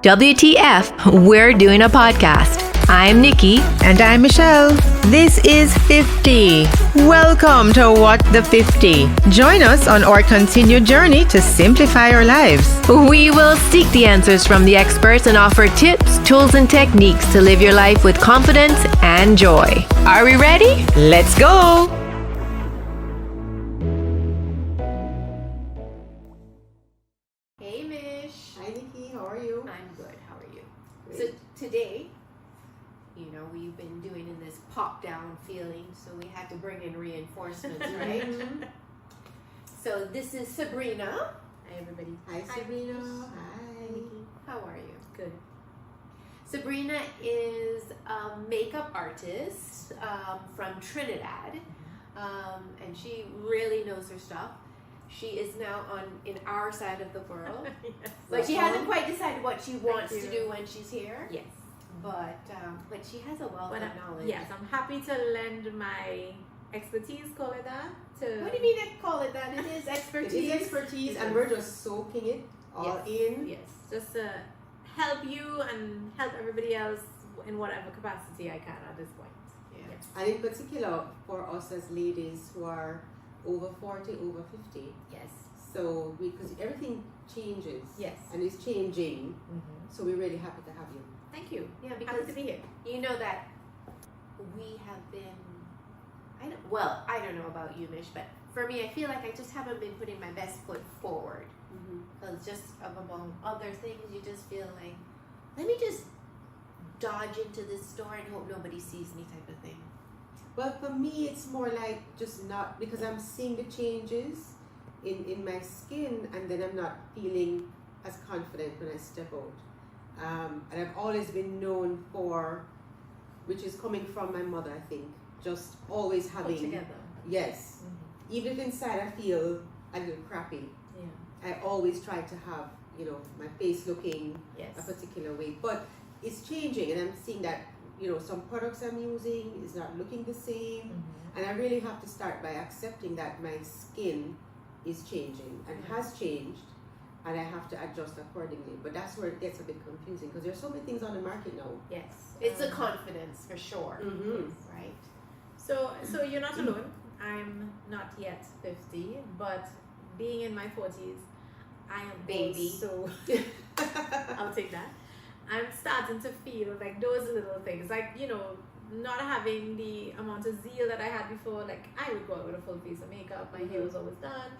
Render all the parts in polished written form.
WTF, we're doing a podcast. I'm Niki. And I'm Michelle. This is 50. Welcome to What the 50. Join us on our continued journey to simplify our lives. We will seek the answers from the experts and offer tips, tools, and techniques to live your life with confidence and joy. Are we ready? Let's go! Hey, Mich. Hi, Niki. How are you? I'm good. How are you? Great. So today, we've been doing in this pop-down feeling, so we had to bring in reinforcements, right? So this is Sabrina. Hi, everybody. Hi, Sabrina. Hi. Niki. How are you? Good. Sabrina is a makeup artist from Trinidad, and she really knows her stuff. She is now in our side of the world. Yes. But she hasn't quite decided what she wants to do when she's here. Yes. But she has a wealth of knowledge. Yes, I'm happy to lend my expertise, call it that. What do you mean call it that? It is It expertise. is expertise, and we're just soaking it all in. Yes, just to help you and help everybody else in whatever capacity I can at this point. Yeah. Yes. And in particular, for us as ladies who are over 40, over 50. Yes. So, because everything changes. Yes. And it's changing. Mm-hmm. So, we're really happy to have you. Thank you. Yeah, Happy because to be here. you know that we have been, I don't know about you, Mich, but for me, I feel like I just haven't been putting my best foot forward. Because just among other things, you just feel like, let me just dodge into this store and hope nobody sees me type of thing. Well, for me, it's more like just not, because I'm seeing the changes in my skin, and then I'm not feeling as confident when I step out. And I've always been known for, which is coming from my mother, I think, just always Put having, together. yes, even if inside I feel a little crappy, Yeah. I always try to have, my face looking a Yes. particular way. But it's changing, and I'm seeing that, some products I'm using is not looking the same. Mm-hmm. And I really have to start by accepting that my skin is changing and has changed, and I have to adjust accordingly. But that's where it gets a bit confusing, because there's so many things on the market now. Yes. It's a confidence for sure, right? So you're not alone. I'm not yet 50, but being in my 40s, I am Baby. So I'll take that. I'm starting to feel like those little things, like, not having the amount of zeal that I had before. Like, I would go out with a full face of makeup, my hair was always done.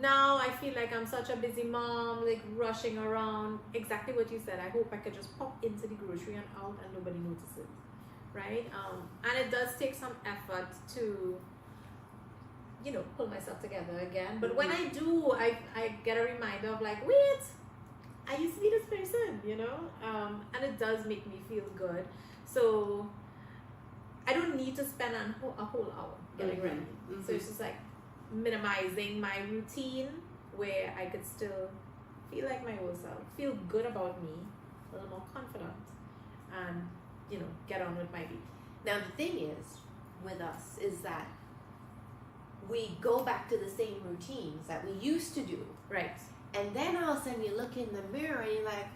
Now I feel like I'm such a busy mom, like rushing around. Exactly what you said. I hope I could just pop into the grocery and out and nobody notices, right? And it does take some effort to, pull myself together again. But when I do, I get a reminder of like, wait, I used to be this person, and it does make me feel good. So I don't need to spend a whole hour getting ready. So it's just like minimizing my routine where I could still feel like my old self, feel good about me, a little more confident, and get on with my week. Now the thing is with us is that we go back to the same routines that we used to do, Right. and then all of a sudden you look in the mirror and you're like,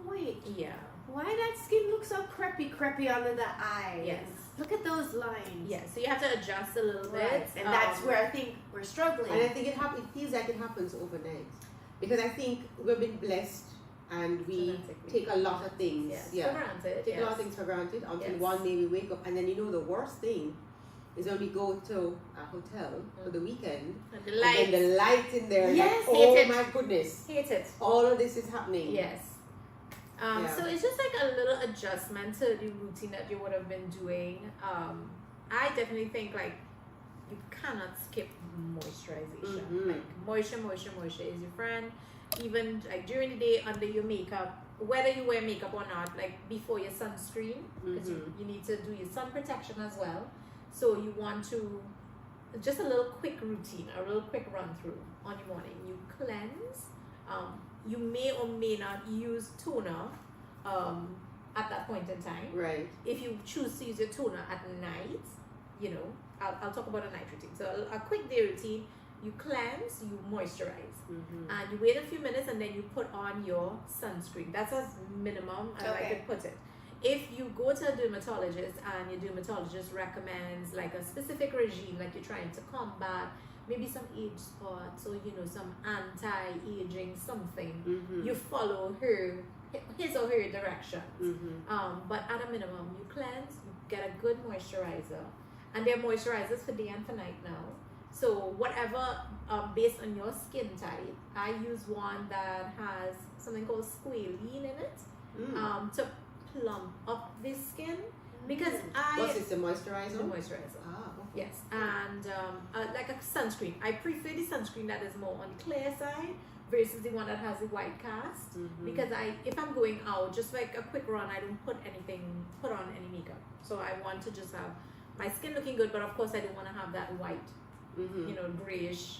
wait, Yeah. why that skin look so crepey under the eyes? Yes. Look at those lines. Yeah. So you have to adjust a little Right. bit, And that's where I think we're struggling. And I think it feels like it happens overnight, because I think we've been blessed, and we Genetically. take a lot of things. for granted. Take a lot of things for granted until Yes. one day we wake up, and then the worst thing is when we go to a hotel for the weekend, And the and light. then the light in there, Yes, like, hate oh it. my goodness, Hate it. all of this is happening. Yes. Yeah. So it's just like a little adjustment to the routine that you would have been doing. I definitely think like you cannot skip moisturization. Like moisture is your friend. Even like during the day under your makeup, whether you wear makeup or not, like before your sunscreen, because you need to do your sun protection as well. So you want to just a little quick routine, a little quick run through on the morning. You cleanse. You may or may not use toner at that point in time. Right. If you choose to use your toner at night, I'll talk about a night routine. So a quick day routine, you cleanse, you moisturize, and you wait a few minutes, and then you put on your sunscreen. That's as minimum as I could put it. If you go to a dermatologist and your dermatologist recommends like a specific regime, like you're trying to combat maybe some age spots or some anti-aging something, you follow his or her directions. But at a minimum, you cleanse, you get a good moisturizer, and there are moisturizers for day and for night now. So whatever, based on your skin type, I use one that has something called squalene in it, to plump up the skin, because What's this, the moisturizer? The moisturizer. Ah, okay. Yes, and like a sunscreen. I prefer the sunscreen that is more on the clear side versus the one that has the white cast, because if I'm going out, just like a quick run, I don't put on any makeup. So I want to just have my skin looking good, but of course I don't want to have that white, grayish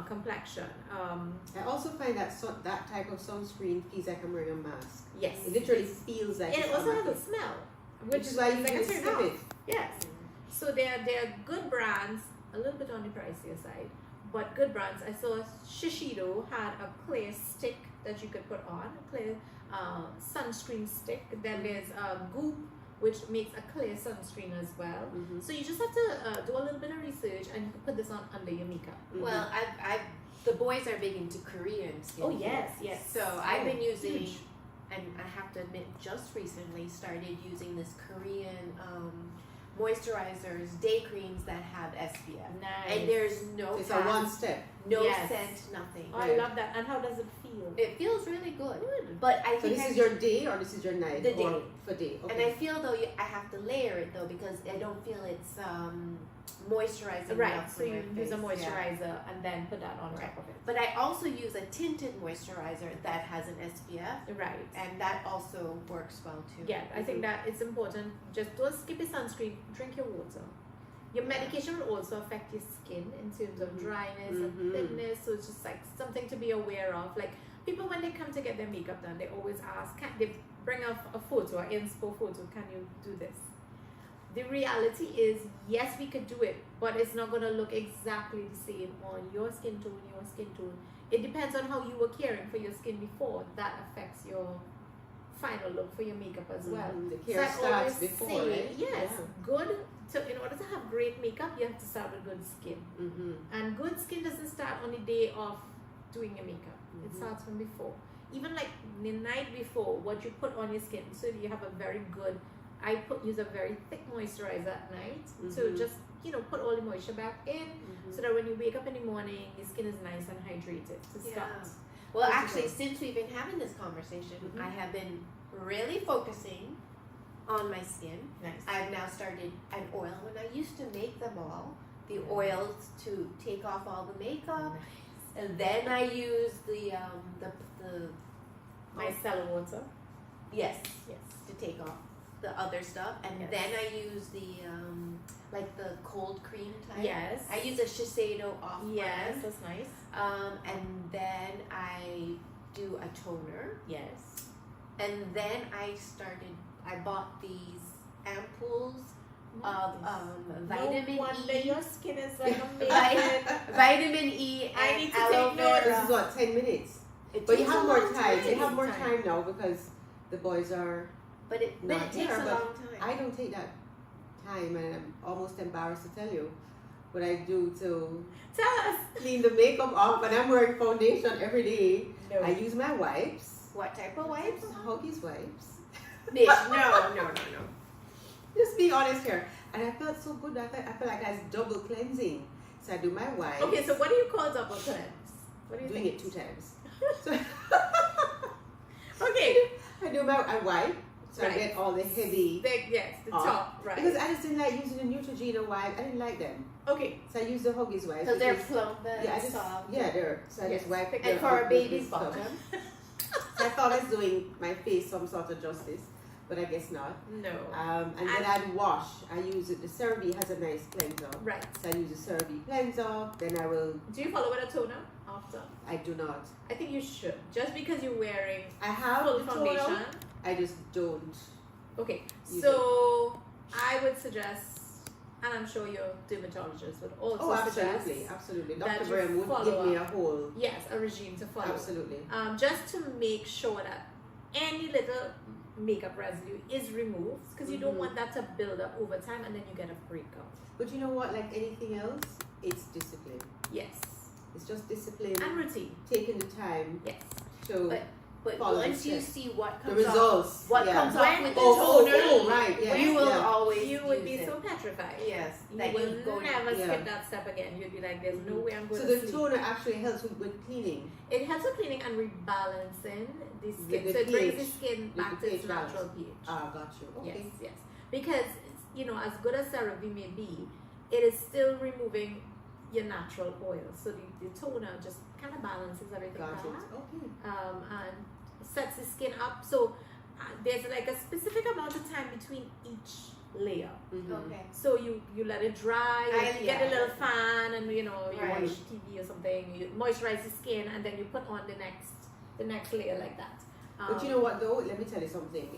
complexion. I also find that that type of sunscreen feels like I'm wearing a mask. Yes, it literally feels like. And it also has a smell, which is why you like can turn sniff off. it. Yes. So they're good brands, a little bit on the pricier side, but good brands. I saw Shiseido had a clear stick that you could put on, a clear sunscreen stick. Then there's Goop, which makes a clear sunscreen as well. So you just have to do a little bit of research, and you can put this on under your makeup. Well, the boys are big into Korean skin. Oh yes, yes. So I've been using, huge. and I have to admit, just recently started using this Korean moisturizers, day creams that have SPF. Nice. And there's no It's a one step. no Yes. scent, nothing. Oh, I love that. And how does it feel? It feels really good. But I So think this is your day or this is your night? The or day. For day. Okay. and I feel though I have to layer it though, because I don't feel it's moisturizing Right. enough So for you my use a face. moisturizer and then put that on Right. top of it. But I also use a tinted moisturizer that has an SPF, Right. and that also works well too. Yeah, I think that it's important. Just don't skip your sunscreen. Drink your water. Your medication will also affect your skin in terms of dryness and thickness. So it's just like something to be aware of. Like people, when they come to get their makeup done, they always ask, they bring up a photo, an inspo photo, can you do this? The reality is, yes, we could do it, but it's not going to look exactly the same on your skin tone. It depends on how you were caring for your skin before. That affects your final look for your makeup as well. The care I starts always before, say, right? yes, Yeah. good. So in order to have great makeup, you have to start with good skin. And good skin doesn't start on the day of doing your makeup. It starts from before. Even like the night before, what you put on your skin, so you have a very good. Use a very thick moisturizer at night. So just put all the moisture back in, so that when you wake up in the morning, your skin is nice and hydrated to start. Well, actually, since we've been having this conversation, I have been really focusing on my skin. Nice. I've now started an oil. When I used to make them all, the oils to take off all the makeup, and then I use the Micellar water. yes, Yes. to take off the other stuff, and Yes. then I use the like the cold cream type. Yes. I use a Shiseido off Yes, brand. that's nice. And then I do a toner, Yes. and then I bought these ampoules of vitamin No wonder E. your skin is like amazing. Vitamin E and I need to aloe take vera. This is what, 10 minutes? It But you takes have a more long time. You have Takes more time. time now because the boys are But it not takes here. a But long time. I don't take that time, and I'm almost embarrassed to tell you what I do to Tell us. clean the makeup off, and I'm wearing foundation every day. No. I use my wipes, What type of wipes? Huggies wipes. Mich, no. Just be honest here. And I felt so good. I feel like I was double cleansing. So I do my wipes. Okay, so what do you call double cleanse? What do you Doing think? it 2 times. So Okay. I wipe, so Right. I get all the heavy. The off. top, right? Because I just didn't like using the Neutrogena wipe. I didn't like them. Okay. So I use the Huggies wipes. So they're because- plump and yeah, I just, soft. yeah, they're. So I Yes. just wipe And the for a ugly baby's stuff. bottom. So I thought I was doing my face some sort of justice, but I guess not. No. And then I'd wash. I use it. The CeraVe has a nice cleanser. Right. So I use the CeraVe cleanser. Then I will. Do you follow with a toner after? I do not. I think you should. Just because you're wearing I have full the toner, foundation. I just don't. Okay. Use So I would suggest and I'm sure your dermatologist would also Oh, suggest absolutely. that Dr. you Graham would follow give me a up. whole. Yes, a regime to follow. Absolutely. Just to make sure that any little makeup residue is removed, because you don't want that to build up over time and then you get a breakout. But you know what? Like anything else, it's discipline. Yes. It's just discipline. And routine. Taking the time Yes. to But follow once the you steps. see what the comes off, results. what yeah. comes off with the Oh, toner, right. Yes, you will yeah. always You would use be it. so petrified. Yes, You that will you go never yeah. skip that step again. You'd be like, there's no way I'm going So to the sleep. toner actually helps with cleaning. It helps with cleaning and rebalancing the skin. The So it brings the pH. skin The back to its pH balance. natural pH. Ah, got you. Okay. Yes. Because, you know, as good as CeraVe may be, it is still removing your natural oil. So the toner just kind of balances everything Got it. back. Okay. And sets the skin up. So there's like a specific amount of time between each layer. Mhm. Okay. So you let it dry, you get a yeah. little fan, and you know you Right. watch TV or something. You moisturize the skin, and then you put on the next layer like that. But you know what though? Let me tell you something.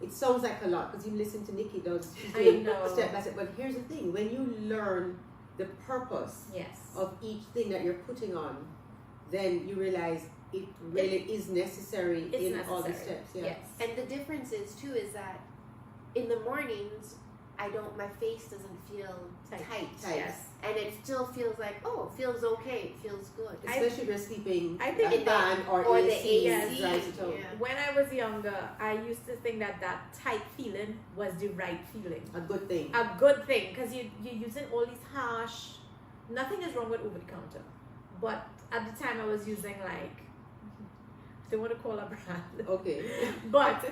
It sounds like a lot because you listen to Niki does. She's I doing know. step by step. But here's the thing: when you learn the purpose Yes. of each thing that you're putting on, then you realize it really is necessary It's in all the necessary. steps. Yeah. Yes. And the difference is too is that in the mornings, my face doesn't feel tight. Yes. And it still feels like, oh, it feels okay, it feels good. Especially if you're sleeping I think a in fan or the AC, AC, dries it out. yeah. When I was younger, I used to think that tight feeling was the right feeling. A good thing. A good thing, because you're using all these harsh. Nothing is wrong with over the counter, but at the time I was using like, I don't want to call a brand, Okay. but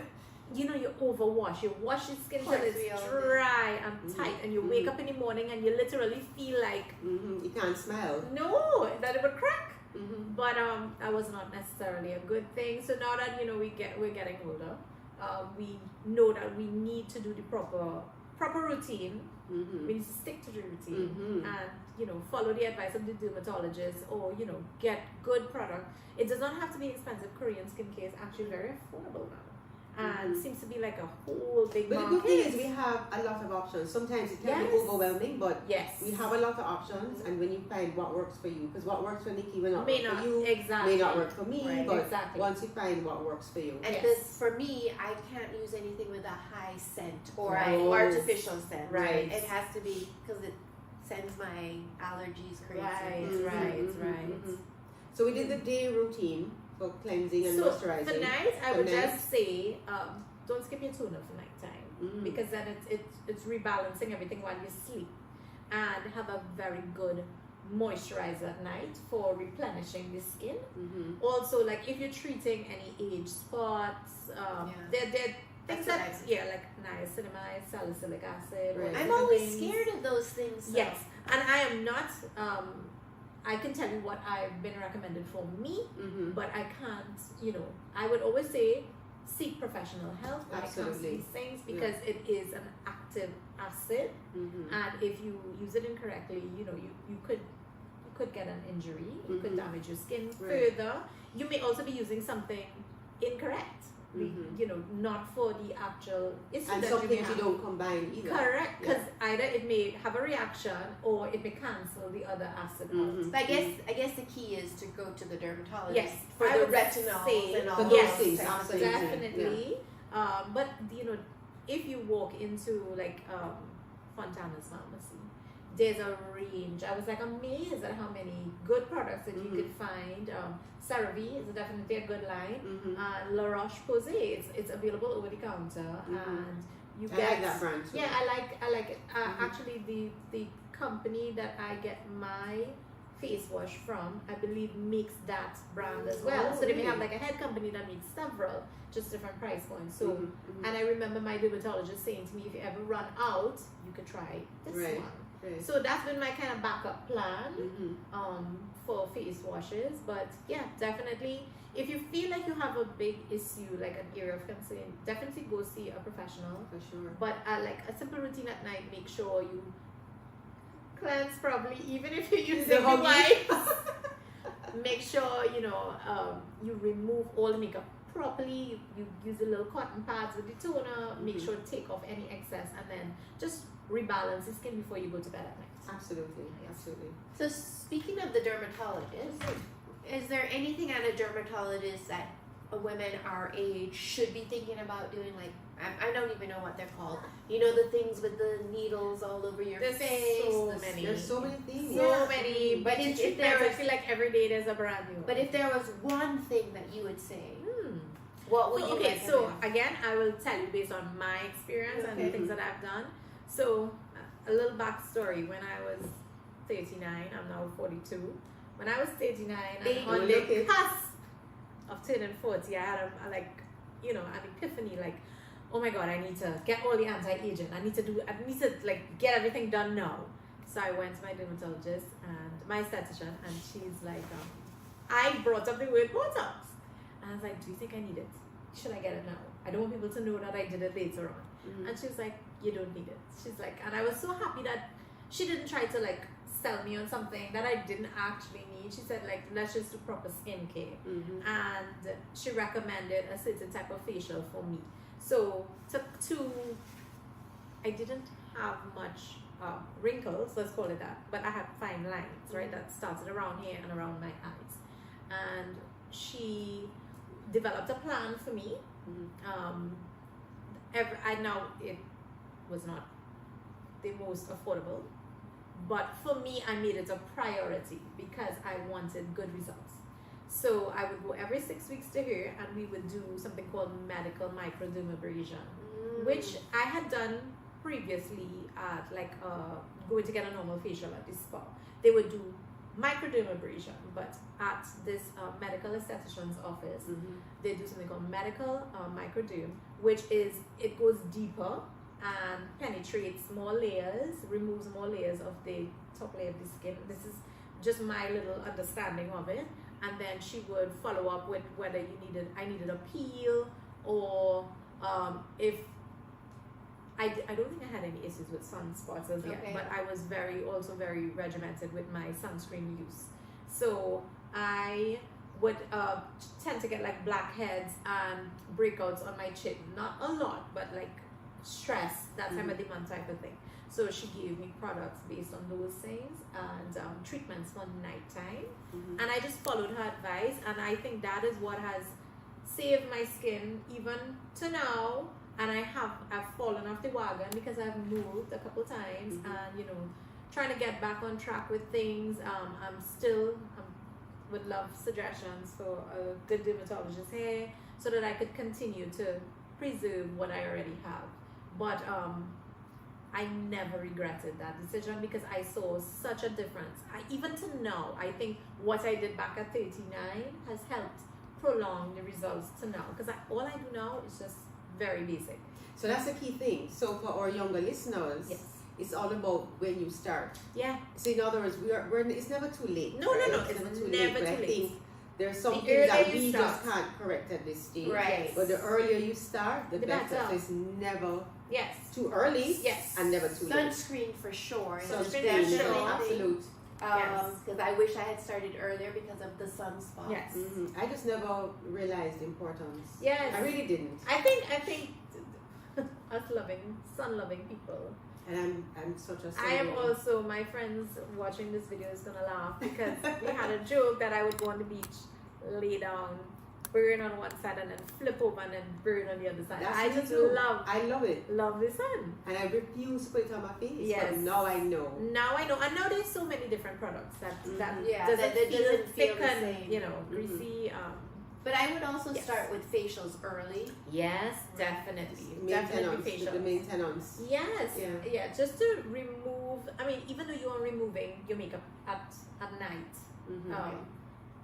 you know, you overwash. You wash your skin till Of course, we it's all dry and tight, and you wake up in the morning and you literally feel like You can't smile. no, that it would crack. Mm-hmm. But that was not necessarily a good thing. So now that you know we're getting older, we know that we need to do the proper routine. Mm-hmm. We need to stick to the routine Mm-hmm. and you know follow the advice of the dermatologist, or you know get good product. It does not have to be expensive. Korean skincare is actually very affordable now, and seems to be like a whole big But the market. good thing is we have a lot of options. Sometimes it can be Yes. overwhelming, but Yes, we have a lot of options, and when you find what works for you, because what works for Niki may not may work not for you, exactly may not work for me, Right. but Exactly. once you find what works for you. And Yes. this, for me, I can't use anything with a high scent or Right. an artificial scent. Right. It has to be, because it sends my allergies crazy. Right, Mhm, right, mhm, right. mhm. So we did the day routine for cleansing and So moisturizing. tonight, I For would night. just say, don't skip your toner for nighttime, Mhm. because then it's rebalancing everything while you sleep, and have a very good moisturizer at night for replenishing the skin. Mhm. Also, like if you're treating any age spots, they're things That's what that I- yeah, like niacinamide, salicylic acid. or Right. I'm different always things. scared of those things. So. Yes, and I am not. I can tell you what I've been recommended for me, Mhm. but I can't. You know, I would always say seek professional help when it comes to Absolutely. these things, because it is an active acid, Mhm. and if you use it incorrectly, you know, you could get an injury. You could Mhm. damage your skin Right. further. You may also be using something incorrect. Mhm. You know, not for the actual issue And that some you may things you have. don't combine either. Correct, Yeah. because either it may have a reaction or it may cancel the other acid out. Mhm. So I guess the key is to go to the dermatologist Yes, for I the would retinols say and all for those those things, types of absolutely. things. Definitely. But you know, if you walk into like Fontana's pharmacy, there's a range. I was like amazed at how many good products that you Mhm. could find. CeraVe is definitely a good line. Mhm. La Roche-Posay, it's available over the counter, Mhm. and you I get like that brand too. yeah, I like it. Mhm. Actually, the company that I get my face wash from, I believe, makes that brand as well. Oh, So they may have really? like a head company that makes several, just different price points. So, Mhm, mhm. and I remember my dermatologist saying to me, if you ever run out, you could try this Right. one. Right. So that's been my kind of backup plan Mhm. for face washes. But yeah, definitely, if you feel like you have a big issue, like an area of concern, definitely go see a professional. For sure. But like a simple routine at night, make sure you cleanse probably, even if you're using the huggy. wipes. Make sure you remove all the makeup properly. You use the little cotton pads with the toner, make sure to take off any excess, and then just rebalance the skin before you go to bed at night. Absolutely, Yes. absolutely. So speaking of the dermatologist, is there anything on a dermatologist that women our age should be thinking about doing? Like, I don't even know what they're called. You know, the things with the needles all over your There's face. so the- many. There's so many things. So many, but But if if there I was- feel like every day there's a brand new one. But if there was one thing that you would say, what would you okay, so recommend? again, I will tell you based on my experience and the Okay. things that I've done. So, a little backstory. When I was 39, I'm now 42. When I was 39, and on the Okay. cusp of turning 40, I had an epiphany, like, oh my god, I need to get all the anti-aging. I need to get everything done now. So I went to my dermatologist and my esthetician, and she's like, I brought up the word Botox. And I was like, do you think I need it? Should I get it now? I don't want people to know that I did it later on. And she's like, you don't need it. She's like, and I was so happy that she didn't try to like sell me on something that I didn't actually need. She said, like, let's just do proper skincare. And she recommended a certain type of facial for me. So I didn't have much wrinkles, let's call it that, but I had fine lines, right, that started around here and around my eyes. And she developed a plan for me. I know it was not the most affordable, but for me, I made it a priority because I wanted good results. So I would go every 6 weeks to her, and we would do something called medical microdermabrasion, which I had done previously at going to get a normal facial at this spa. They would do microdermabrasion, but at this medical esthetician's office, they do something called medical microderm, which is, it goes deeper and penetrates more layers, removes more layers of the top layer of the skin. This is just my little understanding of it. And then she would follow up with whether I needed a peel, or if I don't think I had any issues with sunspots as yet, but I was also very regimented with my sunscreen use. So I would tend to get like blackheads and breakouts on my chin. Not a lot, but like stress, that time of the month type of thing. So she gave me products based on those things and treatments for nighttime. And I just followed her advice, and I think that is what has saved my skin even to now. And I've fallen off the wagon because I've moved a couple times, and trying to get back on track with things. Would love suggestions for a good dermatologist here so that I could continue to preserve what I already have. But I never regretted that decision because I saw such a difference. Even to now, I think what I did back at 39 has helped prolong the results to now, because all I do now is just very basic. So that's the key thing. So for our younger listeners, Yes. it's all about when you start. Yeah. So in other words, it's never too late. No, right? no, It's never too never late. But too I late. think there's some The things that earlier you we just start. can't correct at this stage. Right. But the earlier you start, the The better. better. So it's never Yes. too early. Yes. And never too late. Sunscreen for sure. Sunscreen, Definitely. absolute. Yes. Because I wish I had started earlier because of the sunspots. Yes. I just never realized the importance. Yes. I really didn't. I think us sun-loving people. And I'm such a I am sun also, my friends watching this video is gonna laugh because we had a joke that I would go on the beach, lay down, burn on one side, and then flip over and then burn on the other side. That's I me just too. love I love it. the sun. And I refuse to put it on my face. Yes. But now I know. Now I know, and now there's so many different products that Yeah, doesn't that feel doesn't feel thick the and same. greasy. But I would also Yes. start with facials early. Yes, definitely, Maintenance, facial. the maintenance. Yes, Yeah. just to remove. I mean, even though you are removing your makeup at night,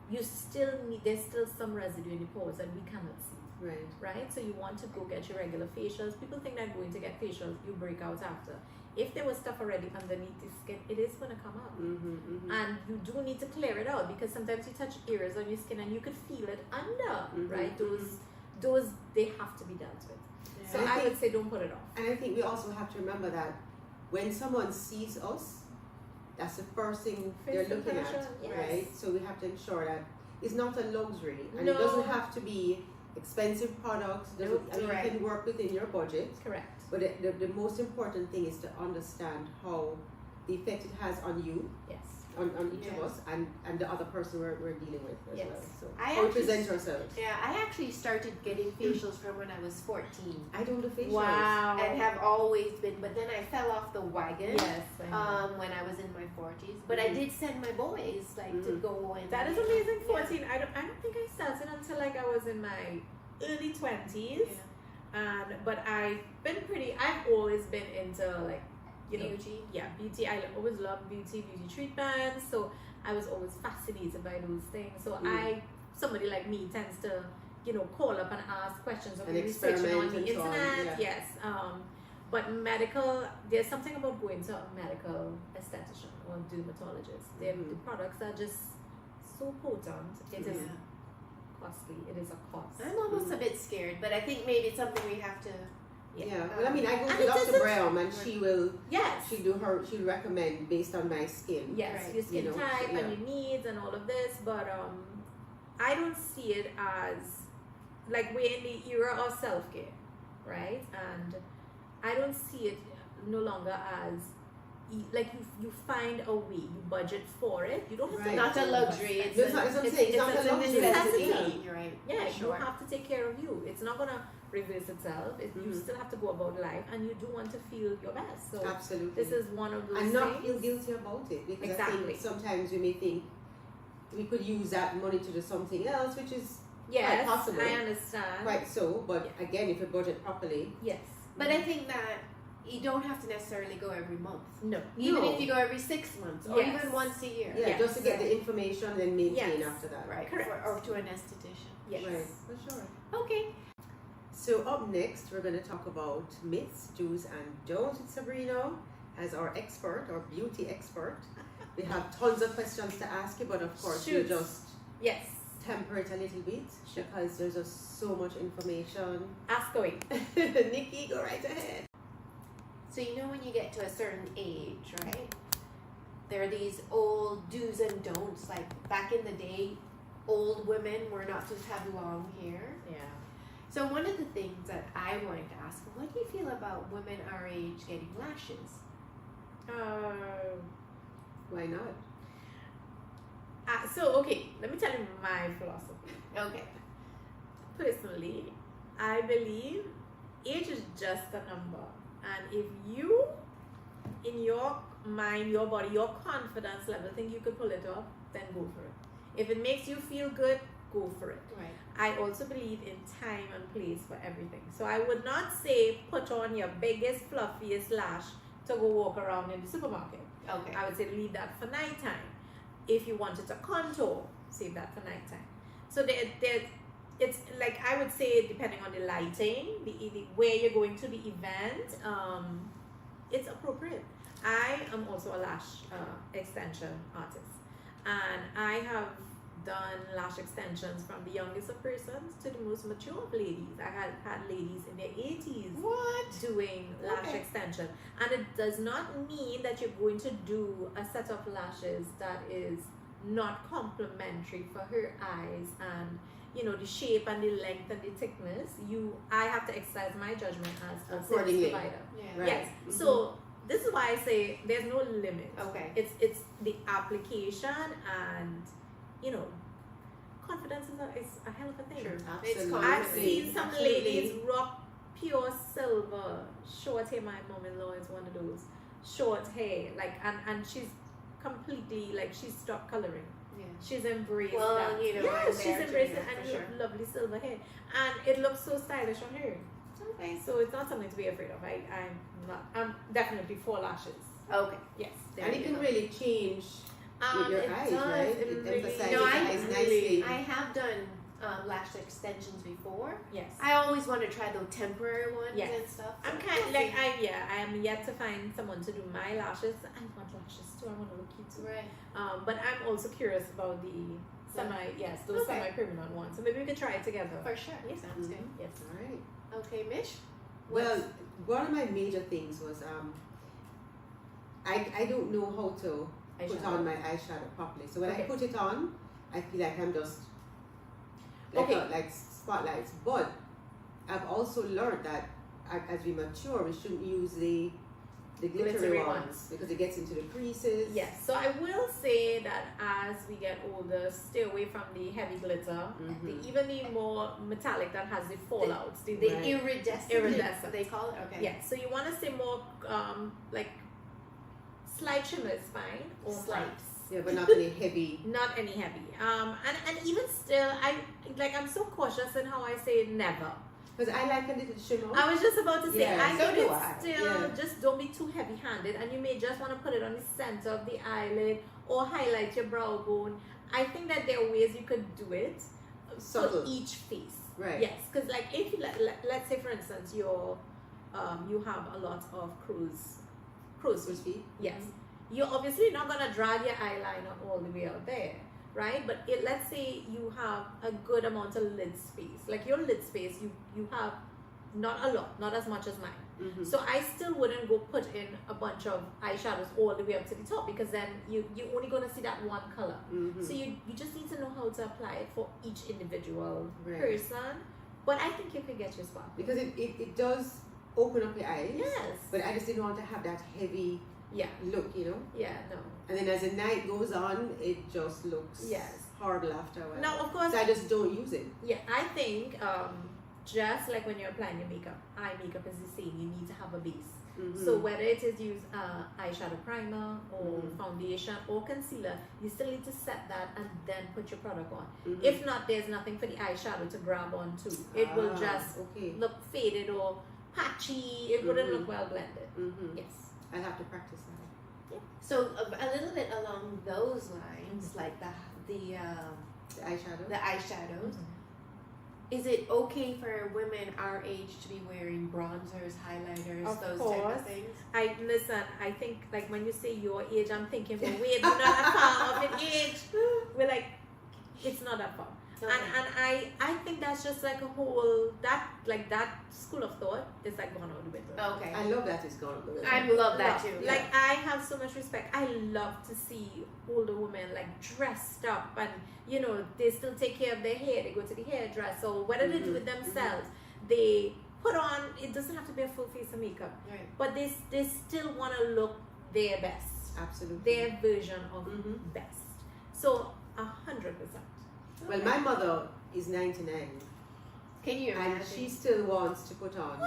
you still need. There's still some residue in the pores that we cannot see. Right? So you want to go get your regular facials. People think that going to get facials, you break out after. If there was stuff already underneath the skin, it is going to come up. And you do need to clear it out because sometimes you touch areas on your skin and you could feel it under, right? Those, they have to be dealt with. Yeah. So And I I think- would say don't put it off. And I think we also have to remember that when someone sees us, that's the first thing they're First looking at, impression, yes. right? So we have to ensure that it's not a luxury, and No. it doesn't have to be expensive products. Nope, You right. can work within your budget. Correct. But the most important thing is to understand how the effect it has on you, Yes. on each of Yeah. us, and the other person we're dealing with as Yes. well. So I how we actually- present ourselves. Yeah, I actually started getting facials from when I was 14. I don't do facials. Wow. And have always been, but then I fell off the wagon. Yes. I know. When I was in my 40s, but I did send my boys to go and. That is amazing. 14. I don't think I started until like I was in my early 20s. But I've always been into like, Beauty. beauty. I always loved beauty treatments. So I was always fascinated by those things. So somebody like me tends to, call up and ask questions or And researching on experiment the and so on, internet. yeah. Yes. But medical, there's something about going to a medical esthetician or dermatologist. The products are just so potent. It is costly. It is a cost. I'm almost a bit scared, but I think maybe it's something we have to. Yeah. Well, I mean, I go And to it Dr. doesn't- Brown, and she'll Yes. she'll recommend based on my skin. Yes, Right. your skin You know, type yeah. and your needs and all of this, but I don't see it as like we're in the era of self-care, right? And I don't see it no longer as like you find a way, you budget for it. You don't have Right. to Not a luxury. It's That's what I'm saying. It's not a luxury. necessity. You're right. Yeah, for sure. you have to take care of you. It's not gonna reverse itself. You still have to go about life, and you do want to feel your best. So Absolutely. this is one of those And not things. feel guilty about it, because I Exactly. think sometimes we may think we could use that money to do something else, which is Yes, quite possible. I understand. quite so. But again, if you budget properly, Yes, But I think that you don't have to necessarily go every month. no. Even No. if you go every 6 months or Yes. even once a year. yeah, Yes. just to get the information and then maintain Yes. after that. Right. Correct. Or to an esthetician. Yes. Right, for sure. Okay. So up next, we're going to talk about myths, do's, and don'ts with Sabrina as our expert, our beauty expert. We have tons of questions to ask you, but of course, we'll Shoot. just Yes. temper it a little bit Sure. because there's just so much information. Ask away. Nikki, go right ahead. So you know when you get to a certain age, right? There are these old do's and don'ts. Like back in the day, old women were not to have long hair. Yeah. So one of the things that I wanted to ask, what do you feel about women our age getting lashes? Why not? So okay, let me tell you my philosophy. Okay. Personally, I believe age is just a number, and if you, in your mind, your body, your confidence level, think you could pull it off, then go for it. If it makes you feel good, go for it. Right. I also believe in time and place for everything. So I would not say put on your biggest, fluffiest lash to go walk around in the supermarket. Okay. I would say leave that for nighttime. If you wanted to contour, save that for nighttime. So it's like I would say depending on the lighting, the where you're going to the event, it's appropriate. I am also a lash extension artist, and I have done lash extensions from the youngest of persons to the most mature of ladies. I had ladies in their 80s What? doing lash Okay. extension, and it does not mean that you're going to do a set of lashes that is not complementary for her eyes and the shape and the length and the thickness. I have to exercise my judgment as a service Accordingly. provider. Yeah. Right. Yes. So this is why I say there's no limit. Okay. It's the application, and confidence is a hell of a thing. Sure. Absolutely. I've seen some Absolutely. ladies rock pure silver short hair. My mom-in-law is one of those short hair, and she's completely she's stopped coloring. Yeah. She's embraced Well, that. I'm Yeah, she's there too, embraced yeah, it, and for you sure. have lovely silver hair, and it looks so stylish on her. Okay. So it's not something to be afraid of. I'm definitely for lashes. Okay. Yes. And it can really change with your it eyes, does. right? It It really- emphasizes No, the I eyes really, nicely. I have done lash extensions before. Yes. I always want to try the temporary ones Yes. and stuff. I'm kind of I am yet to find someone to do my lashes. I want lashes too. I want to look cute too. Right. But I'm also curious about the those Okay. semi-permanent ones. So maybe we could try it together. For sure. Yes. Sounds good. Yes. All right. Okay, Mich? Well, one of my major things was I don't know how to put Eyeshadow. on my eyeshadow properly. So when I Okay. put it on, I feel like I'm just like Okay. spotlights. But I've also learned that as we mature, we shouldn't use the glittery ones because it gets into the creases. Yes, so I will say that as we get older, stay away from the heavy glitter, even the more metallic that has the fallouts, the iridescent. They call it. Okay. Yeah, so you want to stay more like slight shimmer is fine, or Slight. Yeah, but not any heavy. not any heavy. And even still, I'm so cautious in how I say never. Because I like a little shimmer. I was just about to say, Yeah, I so think do it's I. still Yeah. just don't be too heavy-handed, and you may just want to put it on the center of the eyelid or highlight your brow bone. I think that there are ways you could do it Subtle. for each face. Right. Yes, because like if you let's say for instance you have a lot of crow's feet. feet. Yes, you're obviously not gonna drag your eyeliner all the way out there, right? But let's say you have a good amount of lid space. Like your lid space, you have not a lot, not as much as mine. So I still wouldn't go put in a bunch of eyeshadows all the way up to the top, because then you're only gonna see that one color. So you just need to know how to apply it for each individual person. But I think you could get your spot. Because it does open up your eyes. Yes. But I just didn't want to have that heavy look, you know? Yeah, no. And then as the night goes on, it just looks horrible after a while. Now, of course, So I just don't use it. yeah, I think just like when you're applying your makeup, eye makeup is the same. You need to have a base. So whether it is use eyeshadow primer or foundation or concealer, you still need to set that and then put your product on. If not, there's nothing for the eyeshadow to grab onto. It will just look faded or patchy. It wouldn't look well blended. Yes. I'll have to practice that. So a little bit along those lines, like the eyeshadows. Is it okay for women our age to be wearing bronzers, highlighters, Of those course. type of things? I think like when you say your age, I'm thinking, well, wait, we're not that far of an age. We're like, it's not that far. Okay. And I think that's just like a whole that school of thought is like gone out the window. Okay. I love that it's gone. I love that too. Like I have so much respect. I love to see older women like dressed up, and you know they still take care of their hair. They go to the hairdresser, or whatever they do it themselves. They put on. It doesn't have to be a full face of makeup, Right. but they still want to look their best, Absolutely. their version of best. So 100%. Well, my mother is 99. Can you imagine? And she still wants to put on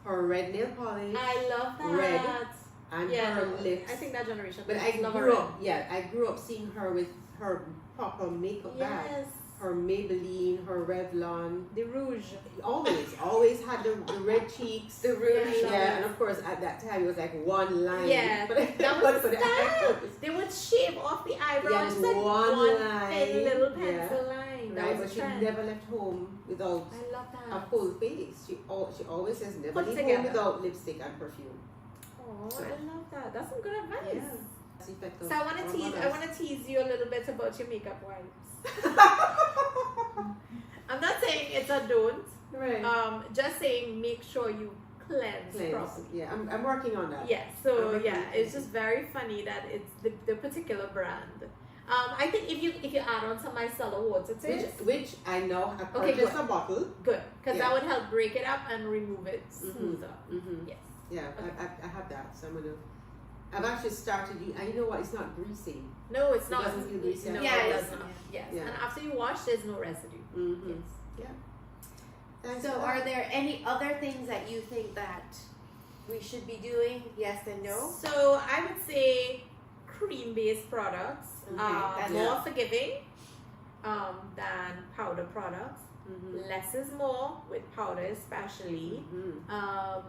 her red nail polish I love that. Red. and her no, lips. I think that generation. But I love grew her up, I grew up seeing her with her proper makeup bag. Yes. Her Maybelline, her Revlon. The rouge. Always had the red cheeks. The rouge. Yeah, and of course at that time it was like one line. Yeah, that was the style. They would shave off the eyebrows. Yeah, just like one line. thin little pencil Yeah. line. That Right, was but a she trend. never left home without I love a that. full face. She always says never Put leave together. home without lipstick and perfume. Oh, I love that. That's some good advice. That's the effect of So I want our to tease. I mothers. want to tease you a little bit about your makeup wipes. I'm not saying it's a don't. Right. Just saying make sure you cleanse properly. Yeah, I'm working on that. Yeah, so I'm yeah, working it's just very funny that it's the particular brand. I think if you add on some micellar water to it, Which I know I Okay, purchased good. a bottle. good, because that Yeah. would help break it up and remove it smoother. Mm-hmm. Yes. Yeah, Okay. I have that. So I've actually started. And you know what? It's not greasy. No, it's It not. doesn't feel greasy. No, Yeah, it it's does not. not. Yes, Yeah. and after you wash, there's no residue. Mm-hmm. Yes. Yeah. Thanks So for are that. there any other things that you think that we should be doing? Yes and no? So I would say cream-based products Okay, are that's- more forgiving than powder products. Mhm. Less is more with powder, especially. Mhm.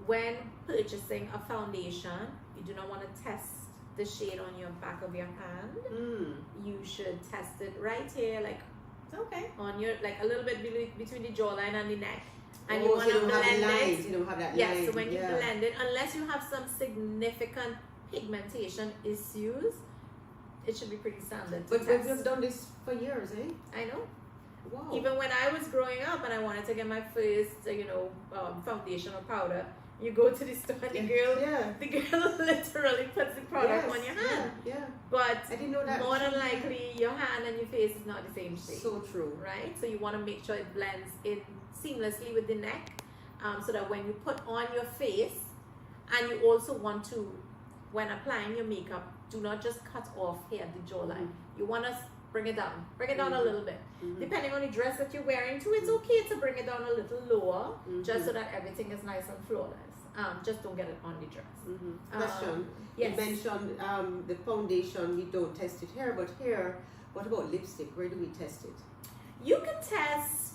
When purchasing a foundation, you do not want to test the shade on your back of your hand. Mm. You should test it right here, like Okay. on your, like a little bit between the jawline and the neck. And you Oh, want so to you don't have blend the it. lines. You don't have that Yes, line. so when you Yeah. blend it, unless you have some significant pigmentation issues, it should be pretty standard to But test. we've done this for years, eh? I know. Wow. Even when I was growing up and I wanted to get my first, foundation or powder, You go to the store, the girl Yeah. literally puts the product on your hand. Yeah. But I didn't know that. more than likely, your hand and your face is not the same shape. So true. Right? So you want to make sure it blends in seamlessly with the neck, so that when you put on your face, and you also want to, when applying your makeup, do not just cut off here at the jawline. You want to bring it down a little bit. Depending on the dress that you're wearing too, it's okay to bring it down a little lower, just so that everything is nice and flawless. Just don't get it on the dress. Question. Yes. You mentioned the foundation, we don't test it here, but here, what about lipstick? Where do we test it? You can test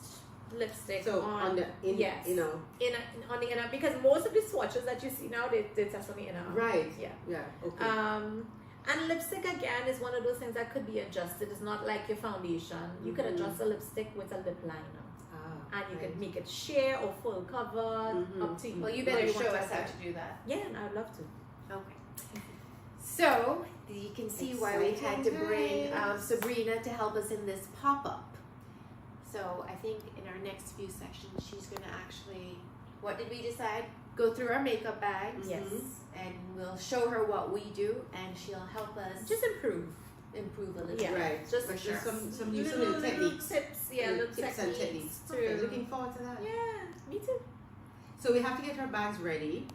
lipstick So on the yes, you know. on the inner, because most of the swatches that you see now, they test on the inner. Right. Yeah. Yeah. Okay. And lipstick again is one of those things that could be adjusted. It's not like your foundation. You could adjust a lipstick with a lip liner. And you can make it sheer or full cover, up to you. Well, you Whether better want show to us how apply. to do that. Yeah, and I'd love to. Okay. So you can see why we had to bring Sabrina to help us in this pop-up. So I think in our next few sections, she's going to actually, what did we decide? Go through our makeup bags. Yes. And we'll show her what we do, and she'll help us Just improve. improve a little Yeah. bit. Right. Just For sure. Some little techniques. tips, Little little tips and techniques. techniques. Okay, looking forward to that. Yeah, me too. So we have to get our bags ready.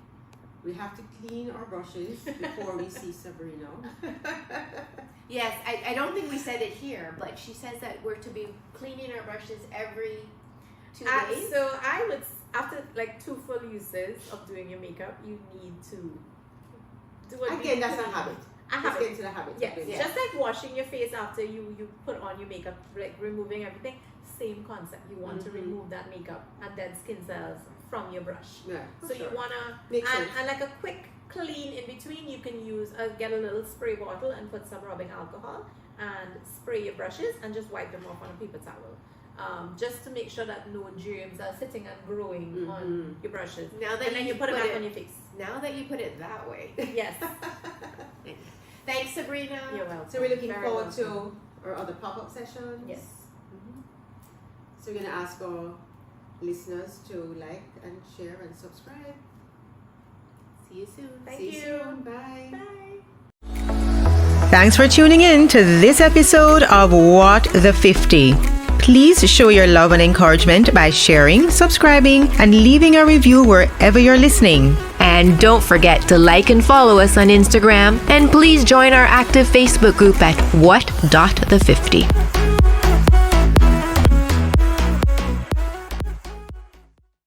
We have to clean our brushes before we see Sabrina. Yes, I don't think we said it here, but she says that we're to be cleaning our brushes every 2 days. So I would, after like 2 full uses of doing your makeup, you need to do a Again, deep that's a clean. habit. A Let's habit. get into the habit. Yes, Okay. just like washing your face after you put on your makeup, like removing everything, same concept. You want to remove that makeup and dead skin cells from your brush. Yeah, So you wanna, Makes sense. and like a quick clean in between, you can use, get a little spray bottle and put some rubbing alcohol and spray your brushes and just wipe them off on a paper towel. Just to make sure that no germs are sitting and growing on your brushes. Now that And then you put it back on your face. Now that you put it that way. Yes. Thanks, Sabrina. You're welcome. So we're looking Very forward welcome. to our other pop-up sessions. Yes. So we're going to ask our listeners to like and share and subscribe. See you soon. Thank See you. soon. Bye. Bye. Thanks for tuning in to this episode of What the 50. Please show your love and encouragement by sharing, subscribing, and leaving a review wherever you're listening. And don't forget to like and follow us on Instagram. And please join our active Facebook group at What.the50.